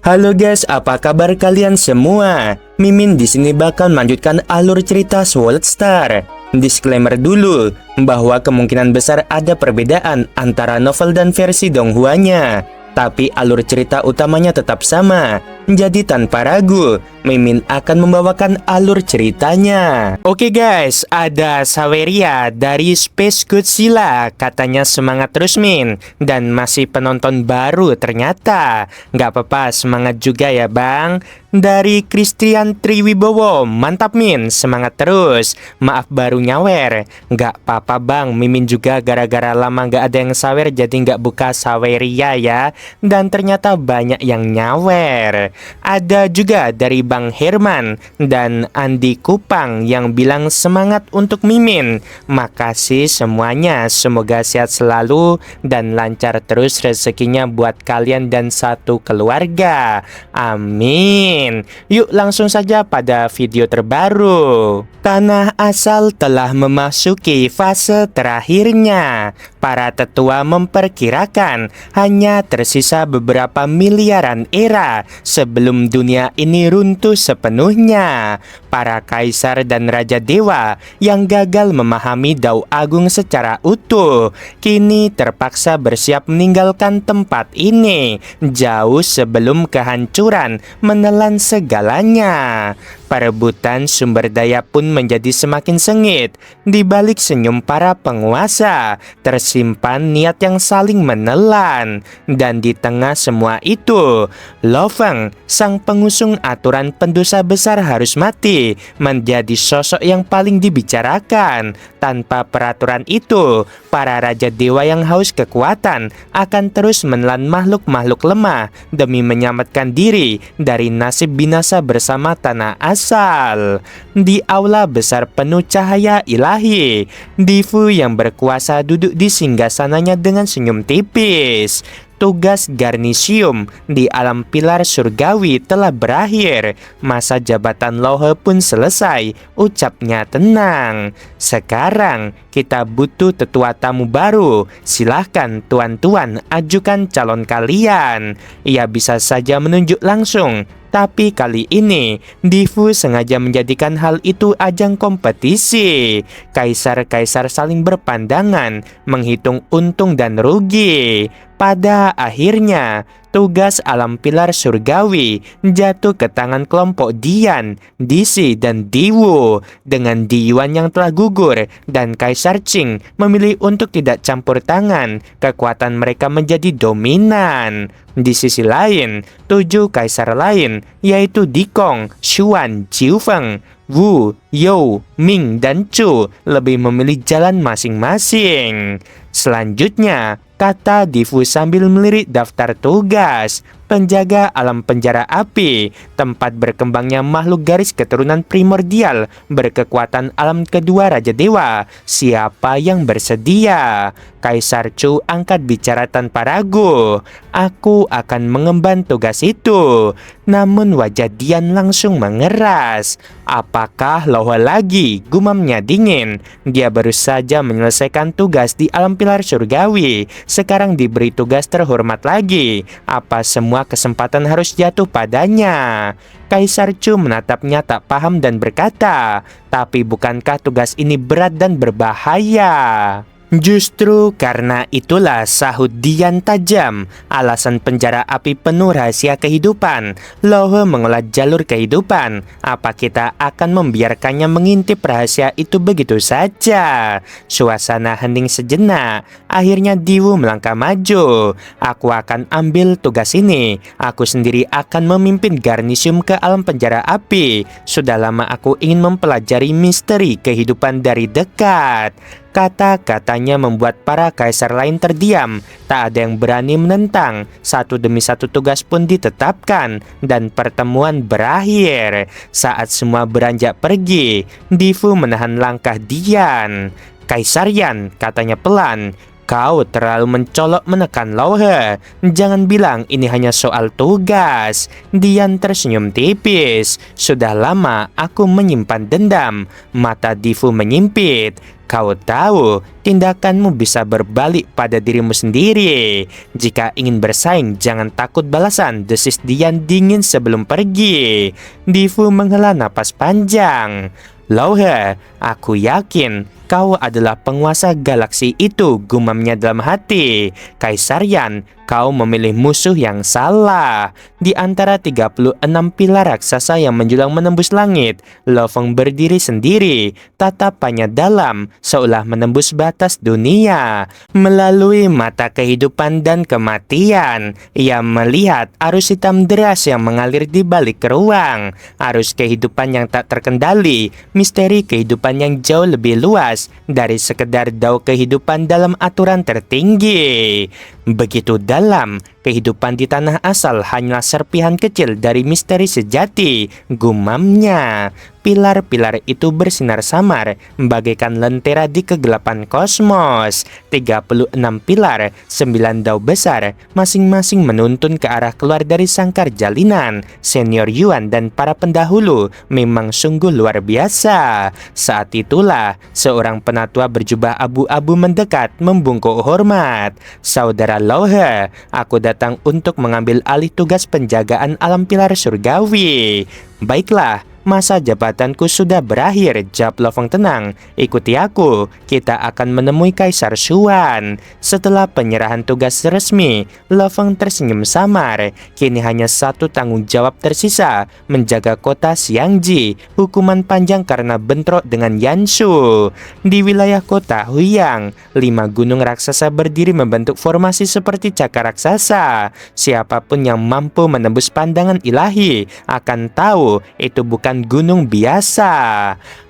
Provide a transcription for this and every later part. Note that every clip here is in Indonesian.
Halo guys, apa kabar kalian semua? Mimin di sini bakal melanjutkan alur cerita Sword Star. Disclaimer dulu bahwa kemungkinan besar ada perbedaan antara novel dan versi Donghuanya, tapi alur cerita utamanya tetap sama. Jadi tanpa ragu, Mimin akan membawakan alur ceritanya. Oke guys, ada Saweria dari Space Godzilla. Katanya semangat terus Min, dan masih penonton baru ternyata. Nggak apa-apa, semangat juga ya bang. Dari Christian Triwibowo, mantap Min, semangat terus. Maaf baru nyawer. Nggak apa-apa bang, Mimin juga gara-gara lama nggak ada yang sawer jadi nggak buka Saweria ya. Dan ternyata banyak yang nyawer. Ada juga dari Bang Herman dan Andi Kupang yang bilang semangat untuk Mimin. Makasih semuanya, semoga sehat selalu dan lancar terus rezekinya buat kalian dan satu keluarga. Amin. Yuk langsung saja pada video terbaru. Tanah asal telah memasuki fase terakhirnya. Para tetua memperkirakan hanya tersisa beberapa miliaran era sebelum dunia ini runtuh sepenuhnya. Para kaisar dan raja dewa yang gagal memahami Dao Agung secara utuh kini terpaksa bersiap meninggalkan tempat ini jauh sebelum kehancuran menelan segalanya. Perebutan sumber daya pun menjadi semakin sengit. Di balik senyum para penguasa tersimpan niat yang saling menelan. Dan di tengah semua itu, Lo Feng, sang pengusung aturan pendosa besar harus mati, menjadi sosok yang paling dibicarakan. Tanpa peraturan itu, para raja dewa yang haus kekuatan akan terus menelan makhluk-makhluk lemah demi menyelamatkan diri dari nasib binasa bersama tanah asal. Di aula besar penuh cahaya ilahi, Difu yang berkuasa duduk di singgasananya dengan senyum tipis. Tugas Garnisium di alam pilar surgawi telah berakhir. Masa jabatan Lohe pun selesai, ucapnya tenang. Sekarang kita butuh tetua tamu baru. Silahkan tuan-tuan ajukan calon kalian. Ia bisa saja menunjuk langsung, tapi kali ini Difu sengaja menjadikan hal itu ajang kompetisi. Kaisar-kaisar saling berpandangan, menghitung untung dan rugi. Pada akhirnya, tugas alam pilar surgawi jatuh ke tangan kelompok Dian, Disi, dan Diwu. Dengan Diyuan yang telah gugur dan Kaisar Qing memilih untuk tidak campur tangan, kekuatan mereka menjadi dominan. Di sisi lain, 7 kaisar lain yaitu Dikong, Xuan, Jiufeng, Wu, You, Ming, dan Chu lebih memilih jalan masing-masing. Selanjutnya, kata Difu sambil melirik daftar tugas. Penjaga alam penjara api, tempat berkembangnya makhluk garis keturunan primordial berkekuatan alam kedua Raja Dewa. Siapa yang bersedia? Kaisar Chu angkat bicara tanpa ragu. Aku akan mengemban tugas itu. Namun wajah Dian langsung mengeras. Apakah Lohe lagi? Gumamnya dingin. Dia baru saja menyelesaikan tugas di alam pilar surgawi. Sekarang diberi tugas terhormat lagi. Apa semua kesempatan harus jatuh padanya? Kaisar Chu menatapnya tak paham dan berkata, tapi bukankah tugas ini berat dan berbahaya? Justru karena itulah, sahut Dian tajam, alasan penjara api penuh rahasia kehidupan. Lohe mengolah jalur kehidupan. Apa kita akan membiarkannya mengintip rahasia itu begitu saja? Suasana hening sejenak. Akhirnya Diwu melangkah maju. Aku akan ambil tugas ini. Aku sendiri akan memimpin Garnisium ke alam penjara api. Sudah lama aku ingin mempelajari misteri kehidupan dari dekat. Kata-katanya membuat para kaisar lain terdiam. Tak ada yang berani menentang. Satu demi satu tugas pun ditetapkan dan pertemuan berakhir. Saat semua beranjak pergi, Difu menahan langkah Dian. Kaisar Yan, katanya pelan, Kau terlalu mencolok menekan Lauhe. Jangan bilang ini hanya soal tugas. Dian tersenyum tipis. Sudah lama aku menyimpan dendam. Mata Difu menyimpit. Kau tahu, tindakanmu bisa berbalik pada dirimu sendiri. Jika ingin bersaing, jangan takut balasan, desis Dian dingin sebelum pergi. Difu menghela napas panjang. Lauhe, aku yakin kau adalah penguasa galaksi itu, gumamnya dalam hati. Kaisar Yan, kau memilih musuh yang salah. Di antara 36 pilar raksasa yang menjulang menembus langit, Lo Feng berdiri sendiri, tatapannya dalam, seolah menembus batas dunia. Melalui mata kehidupan dan kematian, ia melihat arus hitam deras yang mengalir di balik ruang. Arus kehidupan yang tak terkendali, misteri kehidupan yang jauh lebih luas dari sekedar dao kehidupan dalam aturan tertinggi. Begitu dalam, kehidupan di tanah asal hanyalah serpihan kecil dari misteri sejati, gumamnya. Pilar-pilar itu bersinar samar, bagaikan lentera di kegelapan kosmos. 36 pilar, 9 dao besar, masing-masing menuntun ke arah keluar dari sangkar jalinan. Senior Yuan dan para pendahulu memang sungguh luar biasa. Saat itulah, seorang penatua berjubah abu-abu mendekat membungkuk hormat. Saudara Lauhe, aku datang untuk mengambil alih tugas penjagaan alam pilar surgawi. Baiklah, masa jabatanku sudah berakhir, jawab Lo Feng tenang. Ikuti aku, kita akan menemui Kaisar Xuan. Setelah penyerahan tugas resmi, Lo Feng tersenyum samar. Kini hanya satu tanggung jawab tersisa, menjaga kota Xiangji, hukuman panjang karena bentrok dengan Yanshu. Di wilayah kota Huyang, 5 gunung raksasa berdiri membentuk formasi seperti cakar raksasa. Siapapun yang mampu menembus pandangan ilahi akan tahu itu bukan gunung biasa.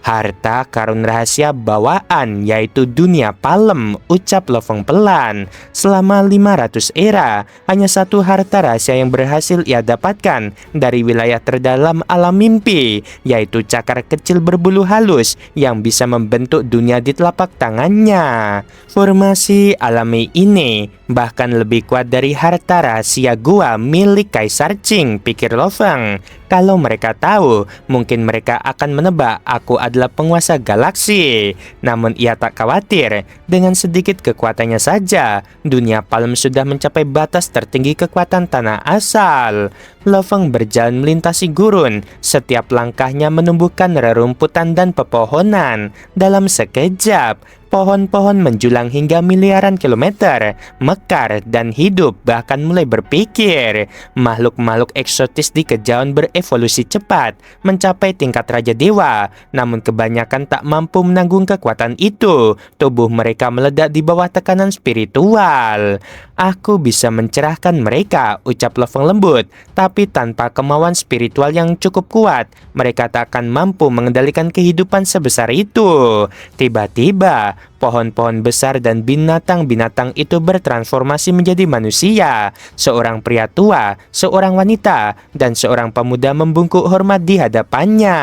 Harta karun rahasia bawaan, yaitu dunia palem, ucap Lo Feng pelan. Selama 500 era, hanya satu harta rahasia yang berhasil ia dapatkan dari wilayah terdalam alam mimpi, yaitu cakar kecil berbulu halus yang bisa membentuk dunia di telapak tangannya. Formasi alami ini bahkan lebih kuat dari harta rahasia gua milik Kaisar Qing, pikir Lo Feng. Kalau mereka tahu, mungkin mereka akan menebak aku adalah penguasa galaksi. Namun ia tak khawatir, dengan sedikit kekuatannya saja, dunia palem sudah mencapai batas tertinggi kekuatan tanah asal. Lo Feng berjalan melintasi gurun, setiap langkahnya menumbuhkan rerumputan dan pepohonan. Dalam sekejap, pohon-pohon menjulang hingga miliaran kilometer, mekar dan hidup, bahkan mulai berpikir. Makhluk-makhluk eksotis di kejauhan berevolusi cepat, mencapai tingkat raja dewa, namun kebanyakan tak mampu menanggung kekuatan itu. Tubuh mereka meledak di bawah tekanan spiritual. Aku bisa mencerahkan mereka, ucap Lo Feng lembut, tapi tanpa kemauan spiritual yang cukup kuat, mereka tak akan mampu mengendalikan kehidupan sebesar itu. Tiba-tiba, pohon-pohon besar dan binatang-binatang itu bertransformasi menjadi manusia. Seorang pria tua, seorang wanita, dan seorang pemuda membungkuk hormat di hadapannya.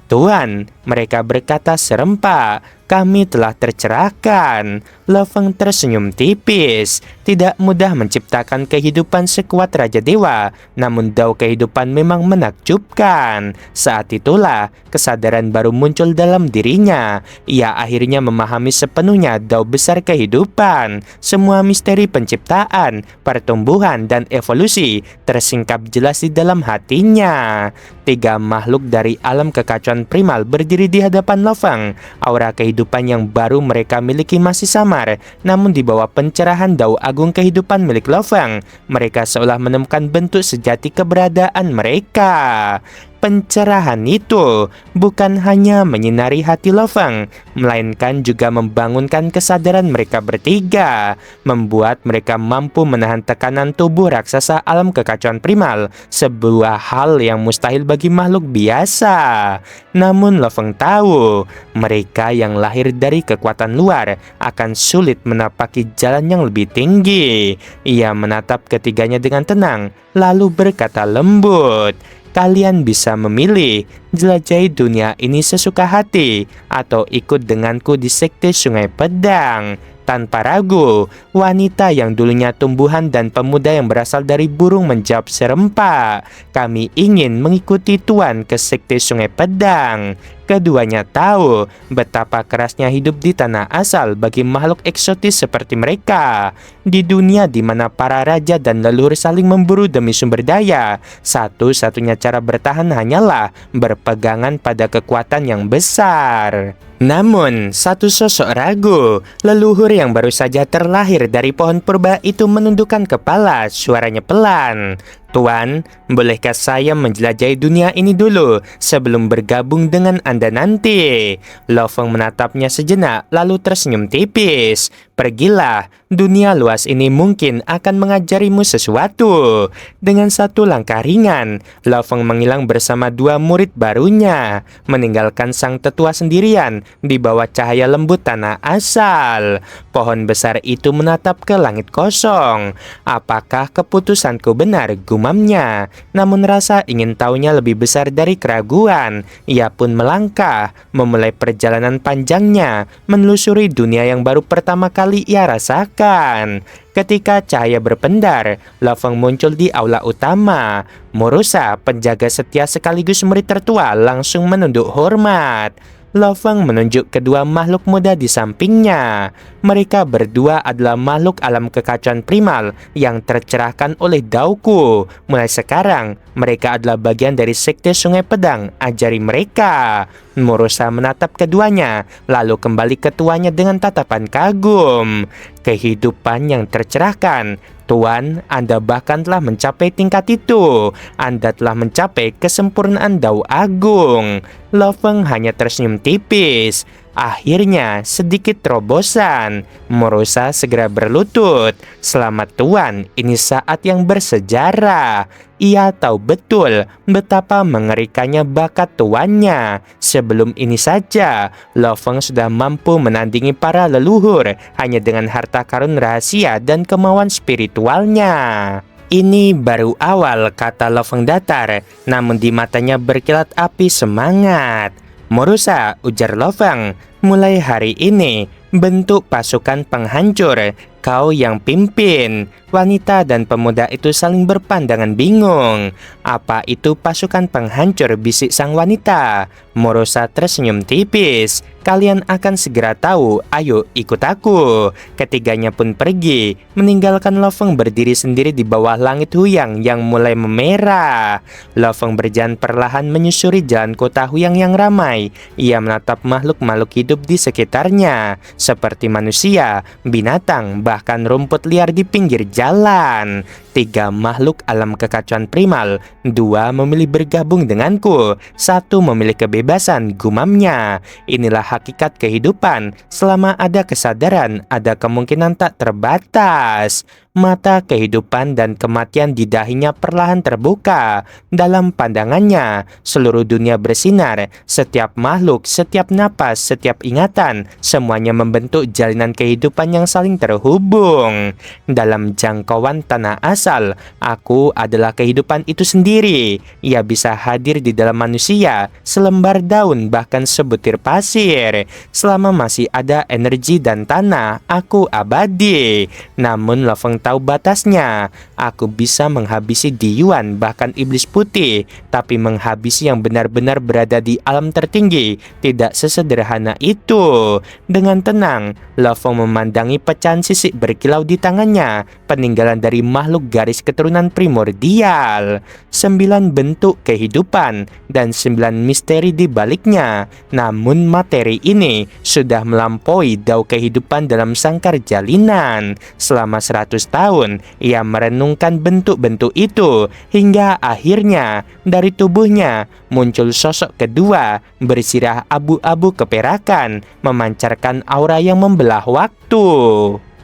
Tuan, mereka berkata serempak, kami telah tercerahkan. Lo Feng tersenyum tipis. Tidak mudah menciptakan kehidupan sekuat Raja Dewa, namun dao kehidupan memang menakjubkan. Saat itulah kesadaran baru muncul dalam dirinya. Ia akhirnya memahami sepenuhnya dao besar kehidupan. Semua misteri penciptaan, pertumbuhan, dan evolusi tersingkap jelas di dalam hatinya. 3 makhluk dari alam kekacauan primal berdiri di hadapan Lo Feng. Aura kehidupan yang baru mereka miliki masih samar, namun di bawah pencerahan dao agung kehidupan milik Lo Feng, mereka seolah menemukan bentuk sejati keberadaan mereka. Pencerahan itu bukan hanya menyinari hati Lo Feng, melainkan juga membangunkan kesadaran mereka bertiga, membuat mereka mampu menahan tekanan tubuh raksasa alam kekacauan primal, sebuah hal yang mustahil bagi makhluk biasa. Namun Lo Feng tahu, mereka yang lahir dari kekuatan luar akan sulit menapaki jalan yang lebih tinggi. Ia menatap ketiganya dengan tenang, lalu berkata lembut, kalian bisa memilih, jelajahi dunia ini sesuka hati, atau ikut denganku di sekte Sungai Pedang. Tanpa ragu, wanita yang dulunya tumbuhan dan pemuda yang berasal dari burung menjawab serempak, "Kami ingin mengikuti Tuan ke sekte Sungai Pedang." Keduanya tahu betapa kerasnya hidup di tanah asal bagi makhluk eksotis seperti mereka. Di dunia di mana para raja dan leluhur saling memburu demi sumber daya, satu-satunya cara bertahan hanyalah berpegangan pada kekuatan yang besar. Namun, satu sosok ragu. Leluhur yang baru saja terlahir dari pohon purba itu menundukkan kepala, suaranya pelan. "Tuan, bolehkah saya menjelajahi dunia ini dulu sebelum bergabung dengan Anda nanti?" Lo Feng menatapnya sejenak lalu tersenyum tipis. "Pergilah, dunia luas ini mungkin akan mengajarimu sesuatu." Dengan satu langkah ringan, Lo Feng menghilang bersama dua murid barunya, meninggalkan sang tetua sendirian di bawah cahaya lembut tanah asal. Pohon besar itu menatap ke langit kosong. "Apakah keputusanku benar?" gumamnya. Namun rasa ingin tahunya lebih besar dari keraguan. Ia pun melangkah, memulai perjalanan panjangnya, menelusuri dunia yang baru pertama kali ia rasakan. Ketika cahaya berpendar, Lo Feng muncul di aula utama. Murusa, penjaga setia sekaligus murid tertua, langsung menunduk hormat. Lo Feng menunjuk kedua makhluk muda di sampingnya. Mereka berdua adalah makhluk alam kekacauan primal yang tercerahkan oleh Daoku. Mulai sekarang, mereka adalah bagian dari sekte Sungai Pedang. Ajari mereka. Murusa menatap keduanya, lalu kembali ke tuannya dengan tatapan kagum. "Kehidupan yang tercerahkan. Tuan, Anda bahkan telah mencapai tingkat itu. Anda telah mencapai kesempurnaan Dao Agung." Lo Feng hanya tersenyum tipis. Akhirnya, sedikit terobosan. Murusa segera berlutut. "Selamat Tuan, ini saat yang bersejarah." Ia tahu betul betapa mengerikannya bakat tuannya. Sebelum ini saja, Lo Feng sudah mampu menandingi para leluhur hanya dengan harta karun rahasia dan kemauan spiritualnya. "Ini baru awal," kata Lo Feng datar, namun di matanya berkilat api semangat. "Murusa," ujar Lo Feng, "mulai hari ini bentuk pasukan penghancur. Kau yang pimpin." Wanita dan pemuda itu saling berpandangan bingung. "Apa itu pasukan penghancur?" bisik sang wanita. Murusa tersenyum tipis. "Kalian akan segera tahu, ayo ikut aku." Ketiganya pun pergi, meninggalkan Lo Feng berdiri sendiri di bawah langit Huyang yang mulai memerah. Lo Feng berjalan perlahan menyusuri jalan kota Huyang yang ramai. Ia menatap makhluk-makhluk hidup di sekitarnya, seperti manusia, binatang, bahkan rumput liar di pinggir jalan. 3 makhluk alam kekacauan primal. 2 memilih bergabung denganku, 1 memilih kebebasan, gumamnya. "Inilah hakikat kehidupan. Selama ada kesadaran, ada kemungkinan tak terbatas." Mata kehidupan dan kematian di dahinya perlahan terbuka. Dalam pandangannya, seluruh dunia bersinar. Setiap makhluk, setiap napas, setiap ingatan, semuanya membentuk jalinan kehidupan yang saling terhubung. Dalam jangkauan tanah asal, aku adalah kehidupan itu sendiri. Ia bisa hadir di dalam manusia, selembar daun, bahkan sebutir pasir. Selama masih ada energi dan tanah, aku abadi. Namun Lo Feng tahu batasnya. Aku bisa menghabisi Diyuan, bahkan iblis putih, tapi menghabisi yang benar-benar berada di alam tertinggi tidak sesederhana itu. Dengan tenang, Lo Feng memandangi pecahan sisik berkilau di tangannya, peninggalan dari makhluk garis keturunan primordial. 9 bentuk kehidupan dan 9 misteri di baliknya. Namun materi ini sudah melampaui dao kehidupan dalam sangkar jalinan. Selama 100 tahun, ia merenungkan bentuk-bentuk itu hingga akhirnya dari tubuhnya muncul sosok kedua bersirah abu-abu keperakan, memancarkan aura yang membelah waktu.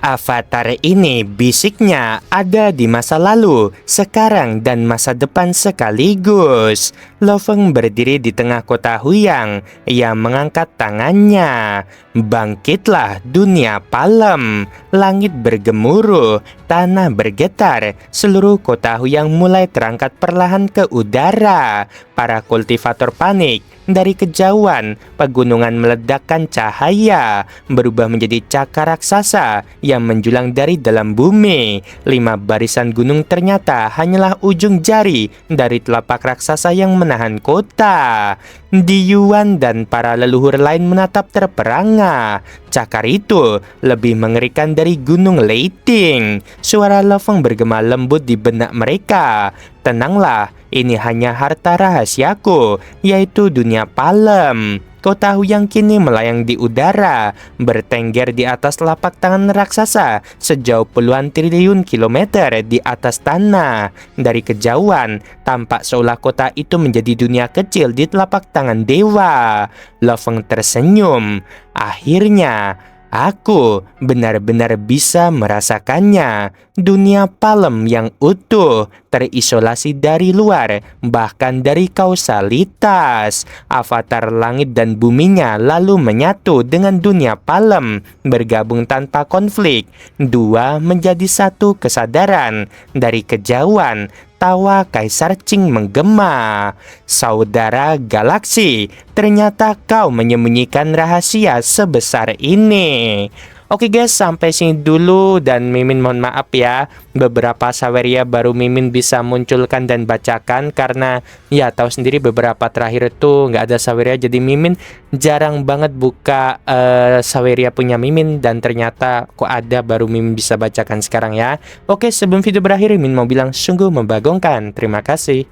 Avatar ini bisiknya ada di masa lalu, sekarang dan masa depan sekaligus. Lo Feng berdiri di tengah kota Huyang. Ia mengangkat tangannya. Bangkitlah dunia Palem. Langit bergemuruh, tanah bergetar. Seluruh kota Huyang mulai terangkat perlahan ke udara. Para kultivator panik. Dari kejauhan, pegunungan meledakkan cahaya, berubah menjadi cakar raksasa yang menjulang dari dalam bumi. 5 barisan gunung ternyata hanyalah ujung jari dari telapak raksasa yang menahan kota. Di Yuan dan para leluhur lain menatap terperangah. Cakar itu lebih mengerikan dari gunung Leiting. Suara Lo Feng bergema lembut di benak mereka. Tenanglah, ini hanya harta rahasiaku, yaitu dunia Palem. Kota Huyang kini melayang di udara, bertengger di atas telapak tangan raksasa sejauh puluhan triliun kilometer di atas tanah. Dari kejauhan, tampak seolah kota itu menjadi dunia kecil di telapak tangan dewa. Lo Feng tersenyum. Akhirnya, aku benar-benar bisa merasakannya. Dunia Palem yang utuh, terisolasi dari luar, bahkan dari kausalitas. Avatar langit dan buminya lalu menyatu dengan dunia Palem, bergabung tanpa konflik. Dua menjadi satu kesadaran. Dari kejauhan, tawa Kaisar Qing menggema. Saudara galaksi, ternyata kau menyembunyikan rahasia sebesar ini. Oke guys, sampai sini dulu dan Mimin mohon maaf ya. Beberapa Saweria baru Mimin bisa munculkan dan bacakan karena ya tahu sendiri beberapa terakhir itu nggak ada Saweria. Jadi Mimin jarang banget buka Saweria punya Mimin dan ternyata kok ada baru Mimin bisa bacakan sekarang ya. Oke, sebelum video berakhir Mimin mau bilang sungguh membagongkan. Terima kasih.